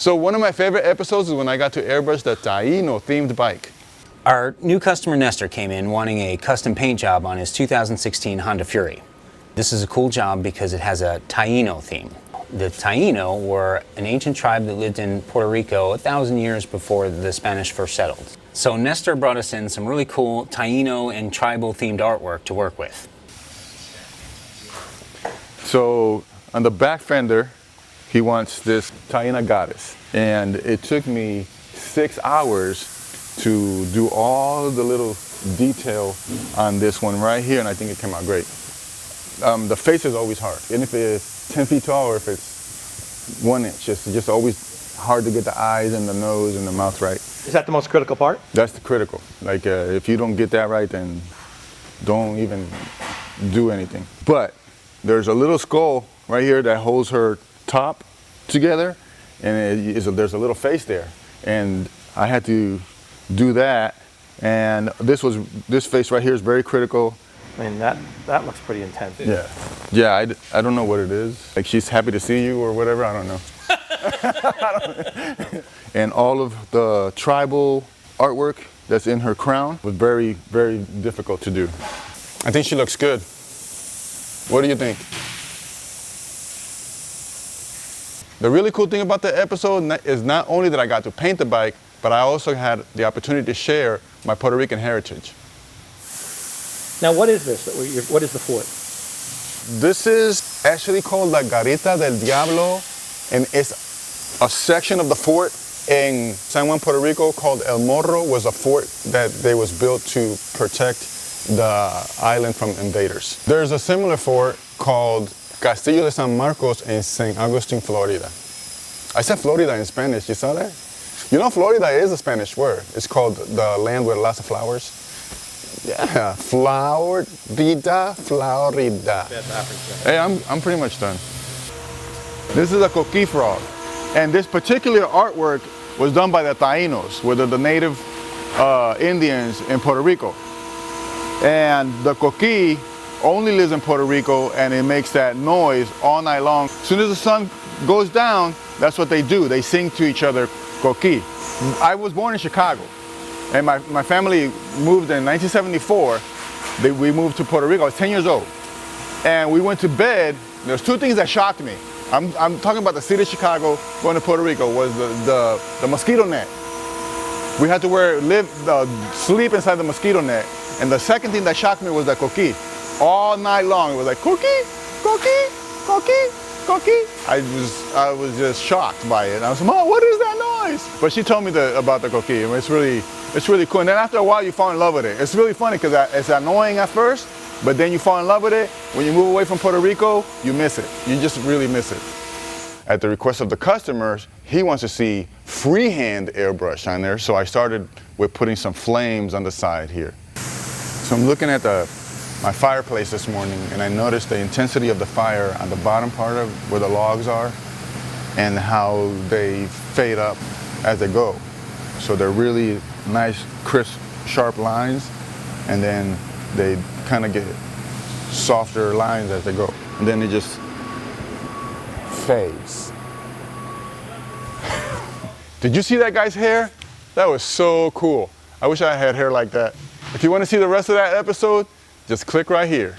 So one of my favorite episodes is when I got to airbrush the Taíno themed bike. Our new customer Nestor came in wanting a custom paint job on his 2016 Honda Fury. This is a cool job because it has a Taíno theme. The Taíno were an ancient tribe that lived in Puerto Rico 1,000 years before the Spanish first settled. So Nestor brought us in some really cool Taíno and tribal themed artwork to work with. So on the back fender, he wants this Taíno goddess. And it took me 6 hours to do all the little detail on this one right here, and I think it came out great. The face is always hard, and if it's 10 feet tall or if it's 1 inch, it's just always hard to get the eyes and the nose and the mouth right. Is that the most critical part? That's the critical. Like if you don't get that right, then don't even do anything. But there's a little skull right here that holds her top together, and there's a little face there, and I had to do that, and this face right here is very critical. I mean, that looks pretty intense. Yeah, I don't know what it is. Like she's happy to see you or whatever, I don't know. And all of the tribal artwork that's in her crown was very, very difficult to do. I think she looks good. What do you think? The really cool thing about the episode is not only that I got to paint the bike, but I also had the opportunity to share my Puerto Rican heritage. Now, what is this? What is the fort? This is actually called La Garita del Diablo, and it's a section of the fort in San Juan, Puerto Rico called El Morro. Was a fort that was built to protect the island from invaders. There's a similar fort called Castillo de San Marcos in St. Augustine, Florida. I said Florida in Spanish, you saw that? You know, Florida is a Spanish word. It's called the land with lots of flowers. Yeah, Florida. Hey, I'm pretty much done. This is a coquí frog. And this particular artwork was done by the Taínos, which are the native Indians in Puerto Rico. And the coquí only lives in Puerto Rico, and it makes that noise all night long. As soon as the sun goes down, that's what they do. They sing to each other coquí. I was born in Chicago, and my family moved in 1974. We moved to Puerto Rico. I was 10 years old. And we went to bed. There's 2 things that shocked me. I'm talking about the city of Chicago going to Puerto Rico, was the mosquito net. We had to sleep inside the mosquito net. And the second thing that shocked me was the coquí. All night long, it was like, coquí, coquí, coquí, coquí. I was just shocked by it. I was like, Mom, what is that noise? But she told me about the coquí. I mean, it's really cool. And then after a while, you fall in love with it. It's really funny because it's annoying at first, but then you fall in love with it. When you move away from Puerto Rico, you miss it. You just really miss it. At the request of the customers, he wants to see freehand airbrush on there. So I started with putting some flames on the side here. So I'm looking at my fireplace this morning, and I noticed the intensity of the fire on the bottom part of where the logs are and how they fade up as they go. So they're really nice, crisp, sharp lines, and then they kind of get softer lines as they go. And then it just fades. Did you see that guy's hair? That was so cool. I wish I had hair like that. If you want to see the rest of that episode, just click right here.